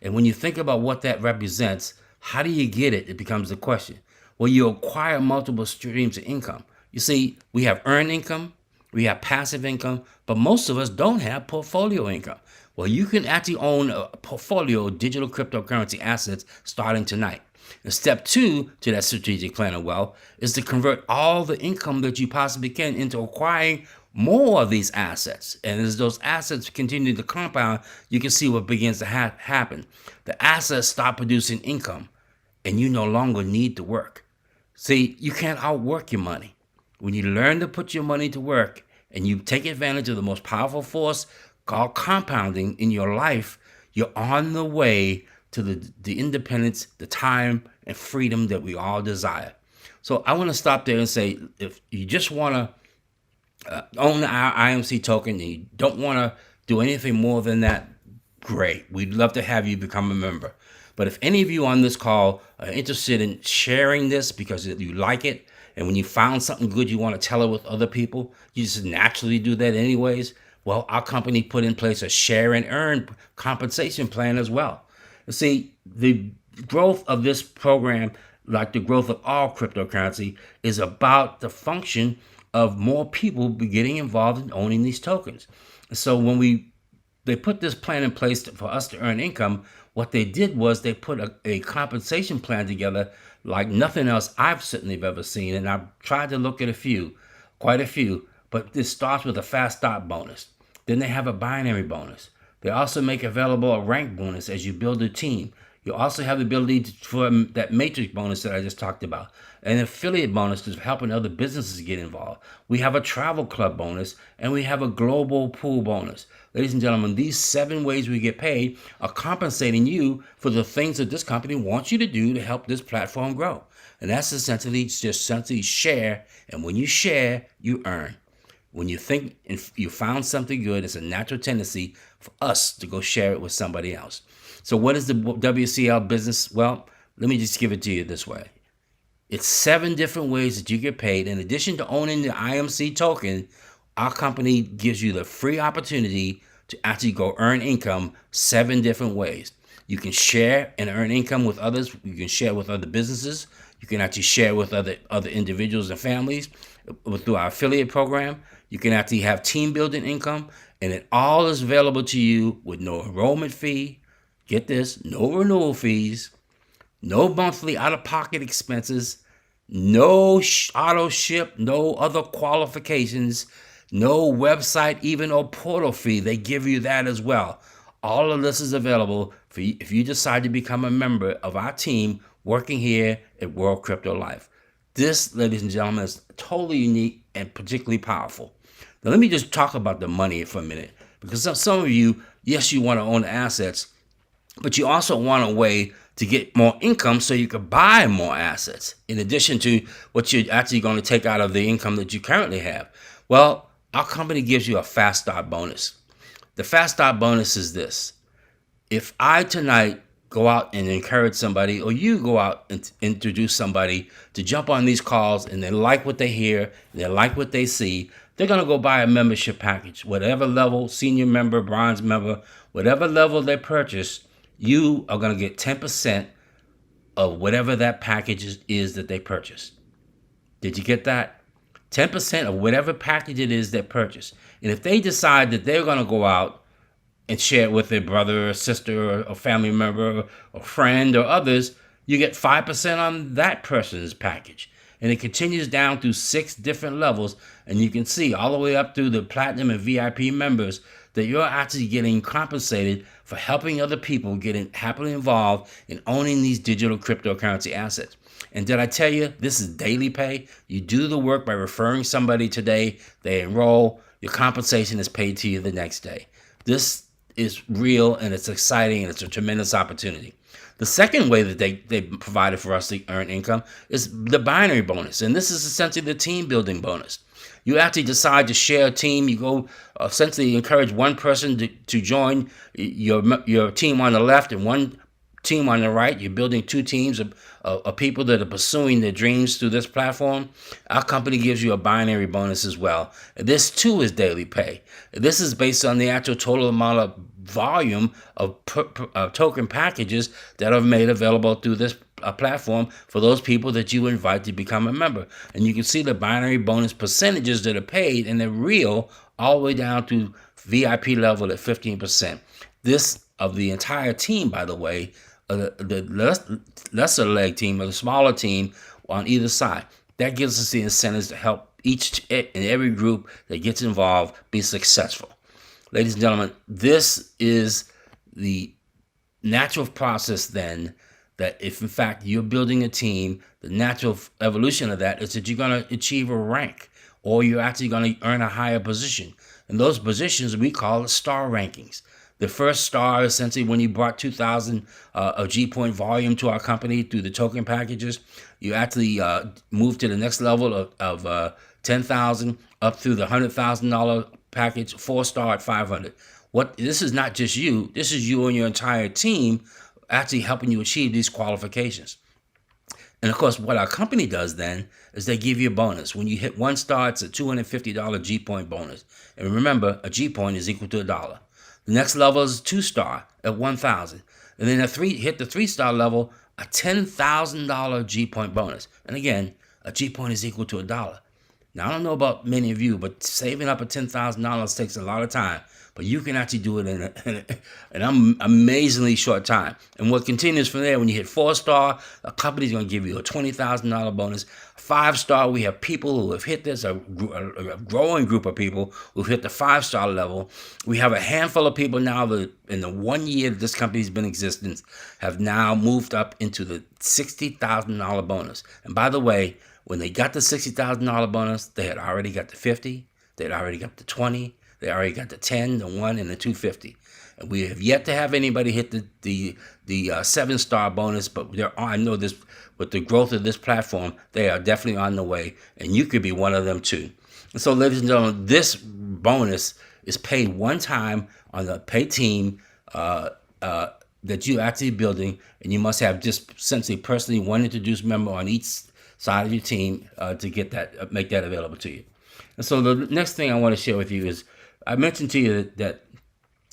And when you think about what that represents, how do you get it? It becomes the question. Well, you acquire multiple streams of income. You see, we have earned income, we have passive income, but most of us don't have portfolio income. Well, you can actually own a portfolio of digital cryptocurrency assets starting tonight. And step 2 to that strategic plan of wealth is to convert all the income that you possibly can into acquiring more of these assets. And as those assets continue to compound, you can see what begins to happen. The assets start producing income, and you no longer need to work. See, you can't outwork your money. When you learn to put your money to work and you take advantage of the most powerful force called compounding in your life, you're on the way to the independence, the time, and freedom that we all desire. So I want to stop there and say, if you just want to own our IMC token and you don't want to do anything more than that, great. We'd love to have you become a member. But if any of you on this call are interested in sharing this because you like it, and when you found something good, you want to tell it with other people, you just naturally do that anyways. Well, our company put in place a share and earn compensation plan as well. You see, the growth of this program, like the growth of all cryptocurrency, is about the function of more people getting involved in owning these tokens. So when they put this plan in place for us to earn income, what they did was they put a compensation plan together like nothing else I've certainly ever seen. And I've tried to look at quite a few, but this starts with a fast start bonus. Then they have a binary bonus. They also make available a rank bonus as you build a team. You also have the ability for that matrix bonus that I just talked about, an affiliate bonus to helping other businesses get involved. We have a travel club bonus, and we have a global pool bonus. Ladies and gentlemen, these 7 ways we get paid are compensating you for the things that this company wants you to do to help this platform grow. And that's essentially just simply share. And when you share, you earn. When you think if you found something good, it's a natural tendency for us to go share it with somebody else. So what is the WCL business? Well, let me just give it to you this way. It's 7 different ways that you get paid. In addition to owning the IMC token, our company gives you the free opportunity to actually go earn income 7 different ways. You can share and earn income with others. You can share with other businesses. You can actually share with other individuals and families through our affiliate program. You can actually have team building income, and it all is available to you with no enrollment fee. Get this, no renewal fees, no monthly out-of-pocket expenses, no auto ship, no other qualifications, no website, even or portal fee. They give you that as well. All of this is available for you if you decide to become a member of our team working here at World Crypto Life. This, ladies and gentlemen, is totally unique and particularly powerful. Now, let me just talk about the money for a minute, because some of you, yes, you want to own assets, but you also want a way to get more income so you can buy more assets in addition to what you're actually going to take out of the income that you currently have. Well, our company gives you a fast start bonus. The fast start bonus is this. If I tonight go out and encourage somebody, or you go out and introduce somebody to jump on these calls, and they like what they hear, they like what they see, they're going to go buy a membership package, whatever level, senior member, bronze member, whatever level they purchase, you are going to get 10% of whatever that package is that they purchase. Did you get that? 10% of whatever package it is they purchase. And if they decide that they're going to go out and share it with their brother or sister or family member or friend or others, you get 5% on that person's package. And it continues down through 6 different levels. And you can see all the way up through the platinum and VIP members that you're actually getting compensated for helping other people get happily involved in owning these digital cryptocurrency assets. And did I tell you, this is daily pay? You do the work by referring somebody today, they enroll, your compensation is paid to you the next day. This is real, and it's exciting, and it's a tremendous opportunity. The second way that they provided for us to earn income is the binary bonus. And this is essentially the team building bonus. You actually decide to share a team. You go essentially encourage one person to join your team on the left and one team on the right. You're building 2 teams of people that are pursuing their dreams through this platform. Our company gives you a binary bonus as well. This too is daily pay. This is based on the actual total amount of volume of token packages that are made available through this platform for those people that you invite to become a member. And you can see the binary bonus percentages that are paid, and they're real all the way down to VIP level at 15%. This of the entire team, by the way, the lesser leg team or the smaller team on either side. That gives us the incentives to help each and every group that gets involved be successful. Ladies and gentlemen, this is the natural process then, that if in fact you're building a team, the natural evolution of that is that you're going to achieve a rank, or you're actually going to earn a higher position. And those positions we call star rankings. The first star, essentially, when you brought 2,000 of G-Point volume to our company through the token packages, you actually move to the next level of 10,000 up through the $100,000 package, 4-star at 500. what this is not just you, this is you and your entire team actually helping you achieve these qualifications. And of course, what our company does then is they give you a bonus. When you hit 1 star, it's a $250 G point bonus. And remember, a G point is equal to $1. The next level is 2 star at 1,000. And then hit the 3 star level, a $10,000 G point bonus. And again, a G point is equal to $1. Now, I don't know about many of you, but saving up a $10,000 takes a lot of time. But you can actually do it in an amazingly short time. And what continues from there, when you hit 4 star, a company's going to give you a $20,000 bonus. 5 star, we have people who have hit this, a growing group of people who've hit the 5 star level. We have a handful of people now that in the 1 year that this company's been in existence have now moved up into the $60,000 bonus. And by the way, when they got the $60,000 bonus, they had already got the 50, they had already got the 20, they already got the 10, the 1, and the 250. And we have yet to have anybody hit the 7-star bonus, but I know this, with the growth of this platform, they are definitely on the way, and you could be one of them too. And so, ladies and gentlemen, this bonus is paid one time on the pay team that you're actually building, and you must have just essentially personally one introduced member on each side of your team to get that, make that available to you. And so the next thing I want to share with you is, I mentioned to you that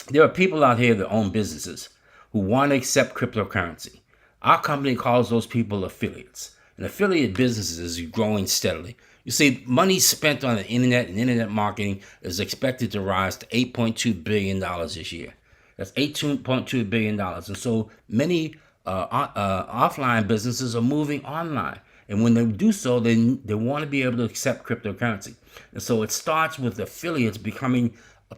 there are people out here that own businesses who want to accept cryptocurrency. Our company calls those people affiliates. And affiliate businesses is growing steadily. You see, money spent on the internet and internet marketing is expected to rise to $8.2 billion this year. That's $8.2 billion. And so many offline businesses are moving online. And when they do so, they want to be able to accept cryptocurrency. And so it starts with affiliates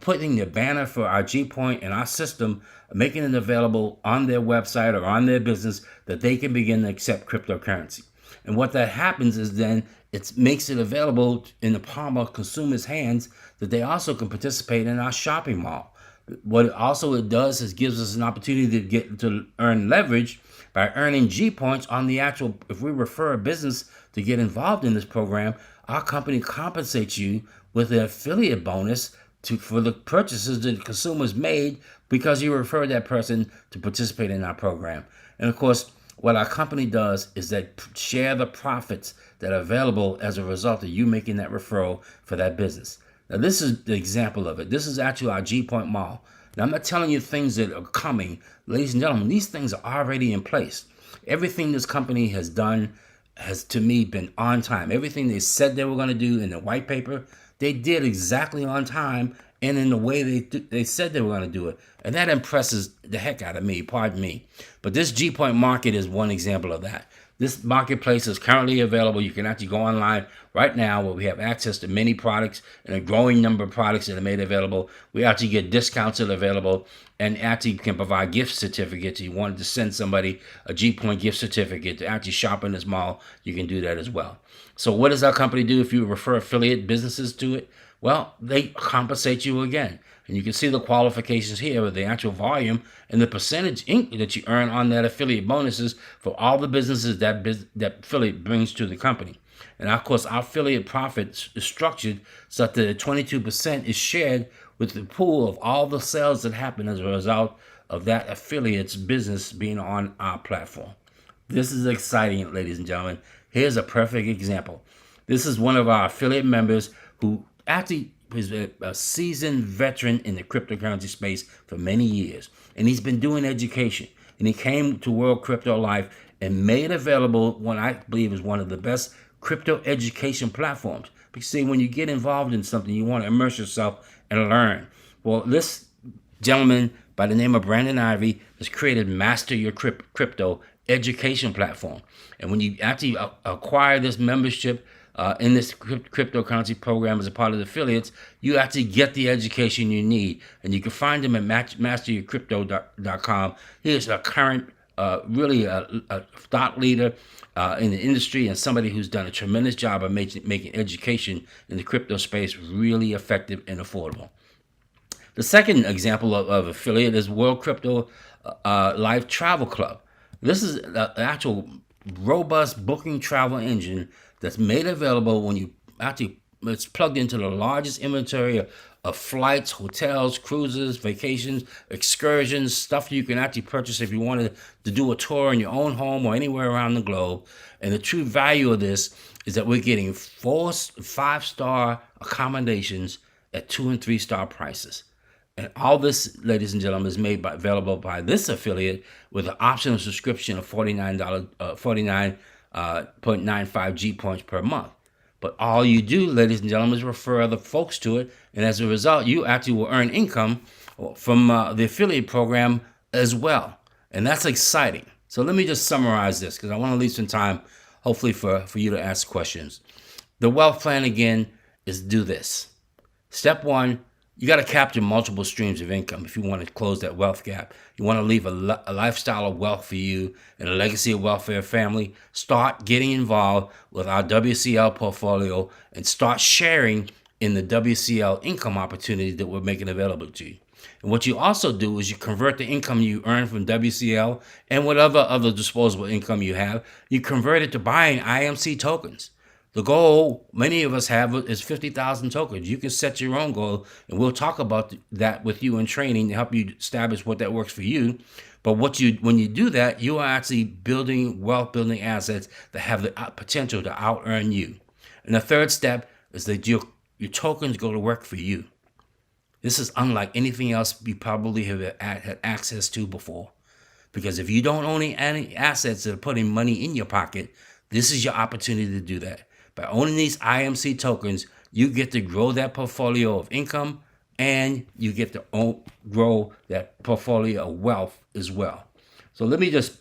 putting their banner for our G Point and our system, making it available on their website or on their business that they can begin to accept cryptocurrency. And what that happens is then it makes it available in the palm of consumers' hands that they also can participate in our shopping mall. What it does is gives us an opportunity to earn leverage by earning G points on the actual. If we refer a business to get involved in this program, our company compensates you with an affiliate bonus for the purchases that the consumers made because you referred that person to participate in our program. And of course, what our company does is that share the profits that are available as a result of you making that referral for that business. Now, this is the example of it. This is actually our G Point Mall. Now, I'm not telling you things that are coming. Ladies and gentlemen, these things are already in place. Everything this company has done has, to me, been on time. Everything they said they were going to do in the white paper, they did exactly on time and in the way they said they were going to do it. And that impresses the heck out of me, pardon me. But this G Point Market is one example of that. This marketplace is currently available. You can actually go online right now where we have access to many products and a growing number of products that are made available. We actually get discounts that are available and actually can provide gift certificates. If you wanted to send somebody a G Point gift certificate to actually shop in this mall, you can do that as well. So what does our company do if you refer affiliate businesses to it? Well, they compensate you again. And you can see the qualifications here with the actual volume and the percentage that you earn on that affiliate bonuses for all the businesses that affiliate brings to the company. And of course, our affiliate profit is structured so that 22% is shared with the pool of all the sales that happen as a result of that affiliate's business being on our platform. This is exciting, ladies and gentlemen. Here's a perfect example. This is one of our affiliate members who actually is a seasoned veteran in the cryptocurrency space for many years. And he's been doing education. And he came to World Crypto Life and made available what I believe is one of the best crypto education platforms. Because see, when you get involved in something, you want to immerse yourself and learn. Well, this gentleman by the name of Brandon Ivy has created Master Your Crypto education platform. And when you actually acquire this membership in this cryptocurrency program as a part of the affiliates, you actually get the education you need. And you can find him at masteryourcrypto.com. He is a current, really a thought leader in the industry and somebody who's done a tremendous job of making education in the crypto space really effective and affordable. The second example of affiliate is World Crypto Life Travel Club. This is an actual robust booking travel engine that's made available when you actually, it's plugged into the largest inventory of flights, hotels, cruises, vacations, excursions, stuff you can actually purchase if you wanted to do a tour in your own home or anywhere around the globe. And the true value of this is that we're getting 5-star accommodations at 2 and 3 star prices. And all this, ladies and gentlemen, is made available by this affiliate with an optional subscription of $49.95 G points per month. But all you do, ladies and gentlemen, is refer other folks to it. And as a result, you actually will earn income from the affiliate program as well. And that's exciting. So let me just summarize this because I want to leave some time, hopefully, for you to ask questions. The wealth plan, again, is do this. Step 1, you got to capture multiple streams of income if you want to close that wealth gap. You want to leave a lifestyle of wealth for you and a legacy of wealth for your family. Start getting involved with our WCL portfolio and start sharing in the WCL income opportunities that we're making available to you. And what you also do is you convert the income you earn from WCL and whatever other disposable income you have, you convert it to buying IMC tokens. The goal many of us have is 50,000 tokens. You can set your own goal, and we'll talk about that with you in training to help you establish what that works for you. But when you do that, you are actually building wealth-building assets that have the potential to out-earn you. And the third step is that your tokens go to work for you. This is unlike anything else you probably have had access to before. Because if you don't own any assets that are putting money in your pocket, this is your opportunity to do that. By owning these IMC tokens, you get to grow that portfolio of income and you get to grow that portfolio of wealth as well. So let me just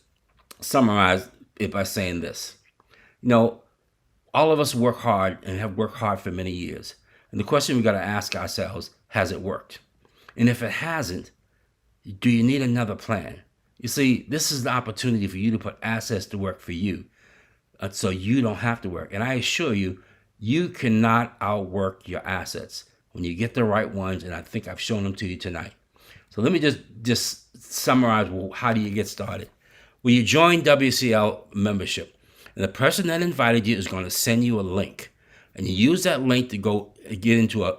summarize it by saying this. All of us work hard and have worked hard for many years. And the question we got to ask ourselves, has it worked? And if it hasn't, do you need another plan? You see, this is the opportunity for you to put assets to work for you. So you don't have to work. And I assure you, you cannot outwork your assets when you get the right ones. And I think I've shown them to you tonight. So let me just summarize, how do you get started? Well, you join WCL membership. And the person that invited you is going to send you a link. And you use that link to go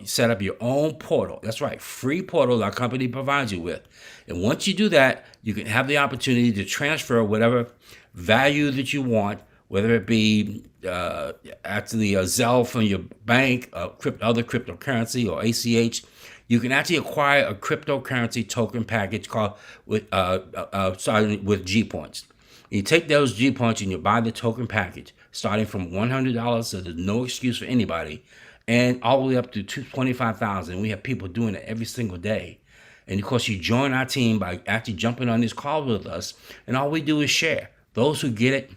set up your own portal. That's right, free portal our company provides you with. And once you do that, you can have the opportunity to transfer whatever value that you want, whether it be actually a Zelle from your bank, other cryptocurrency, or ACH. You can actually acquire a cryptocurrency token package starting with G points. You take those G points and you buy the token package, starting from $100, so there's no excuse for anybody, and all the way up to $25,000. We have people doing it every single day. And of course, you join our team by actually jumping on these calls with us, and all we do is share. Those who get it,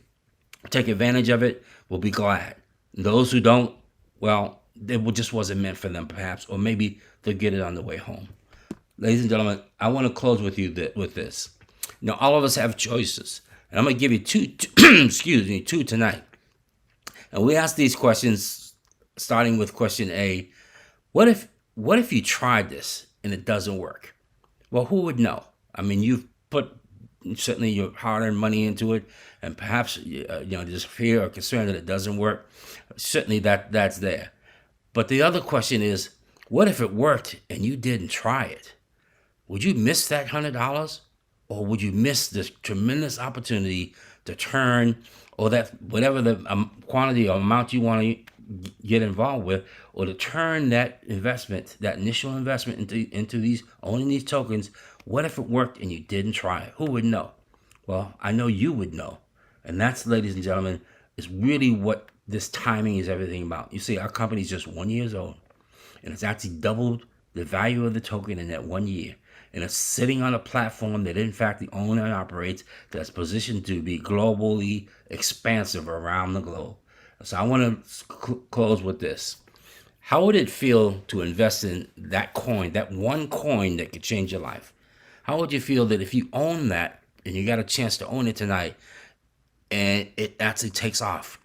take advantage of it, will be glad. Those who don't, well, it just wasn't meant for them, perhaps, or maybe they'll get it on the way home. Ladies and gentlemen, I want to close with you with this. All of us have choices, and I'm going to give you two tonight. And we ask these questions, starting with question A. What if you tried this and it doesn't work? Well, who would know? I mean, you've put certainly your hard-earned money into it, and perhaps there's fear or concern that it doesn't work. Certainly that's there. But the other question is, what if it worked and you didn't try it? Would you miss that $100, or would you miss this tremendous opportunity to turn, or that whatever the quantity or amount you want to get involved with, or to turn that investment, that initial investment into owning these tokens? What if it worked and you didn't try it? Who would know? Well, I know you would know. And that's, ladies and gentlemen, is really what this timing is everything about. You see, our company is just 1 year old, and it's actually doubled the value of the token in that 1 year. And it's sitting on a platform that, in fact, the owner operates, that's positioned to be globally expansive around the globe. So I want to close with this. How would it feel to invest in that coin, that one coin that could change your life? How would you feel that if you own that and you got a chance to own it tonight, and it actually takes off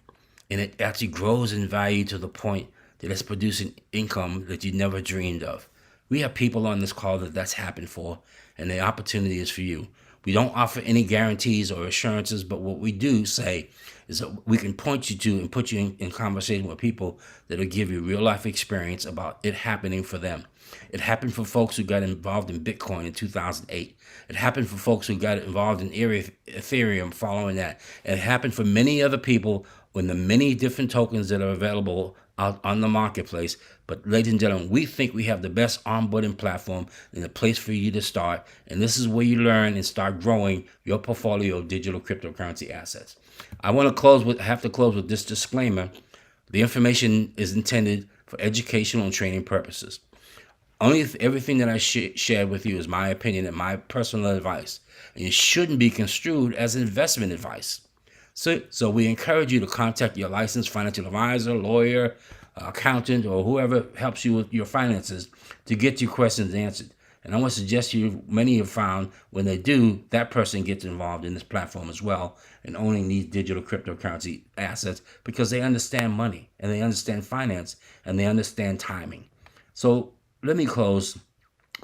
and it actually grows in value to the point that it's producing income that you never dreamed of? We have people on this call that's happened for, and the opportunity is for you. We don't offer any guarantees or assurances, but what we do say is that we can point you to and put you in conversation with people that'll give you real life experience about it happening for them. It happened for folks who got involved in Bitcoin in 2008. It happened for folks who got involved in Ethereum following that. It happened for many other people when the many different tokens that are available out on the marketplace. But ladies and gentlemen, we think we have the best onboarding platform and the place for you to start. And this is where you learn and start growing your portfolio of digital cryptocurrency assets. I want to have to close with this disclaimer. The information is intended for educational and training purposes. Everything that I shared with you is my opinion and my personal advice, and it shouldn't be construed as investment advice. So we encourage you to contact your licensed financial advisor, lawyer, accountant, or whoever helps you with your finances to get your questions answered. And I want to suggest many have found when they do, that person gets involved in this platform as well and owning these digital cryptocurrency assets because they understand money and they understand finance and they understand timing. So let me close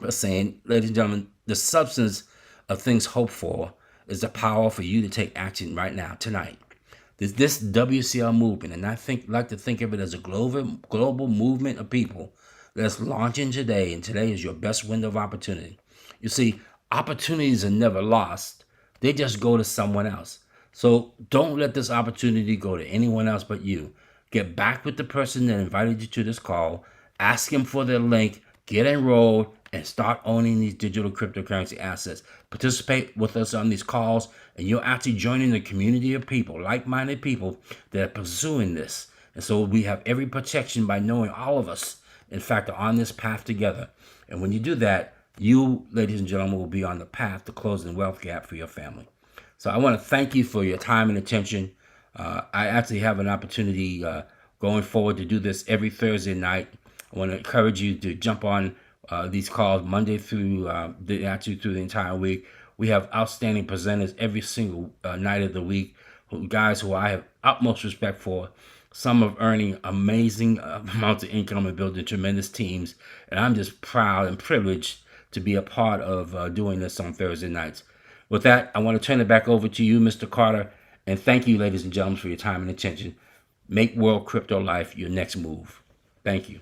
by saying, ladies and gentlemen, the substance of things hoped for is the power for you to take action right now, tonight. This WCL movement, and I like to think of it as a global movement of people that's launching today, and today is your best window of opportunity. You see, opportunities are never lost. They just go to someone else. So don't let this opportunity go to anyone else but you. Get back with the person that invited you to this call, ask them for their link, get enrolled, and start owning these digital cryptocurrency assets. Participate with us on these calls, and you're actually joining the community of people, like-minded people that are pursuing this. And so we have every protection by knowing all of us, in fact, are on this path together. And when you do that, you, ladies and gentlemen, will be on the path to closing the wealth gap for your family. So I want to thank you for your time and attention. I actually have an opportunity going forward to do this every Thursday night. I want to encourage you to jump on these calls Monday through through the entire week. We have outstanding presenters every single night of the week, guys who I have utmost respect for. Some are earning amazing amounts of income and building tremendous teams. And I'm just proud and privileged to be a part of doing this on Thursday nights. With that, I want to turn it back over to you, Mr. Carter. And thank you, ladies and gentlemen, for your time and attention. Make World Crypto Life your next move. Thank you.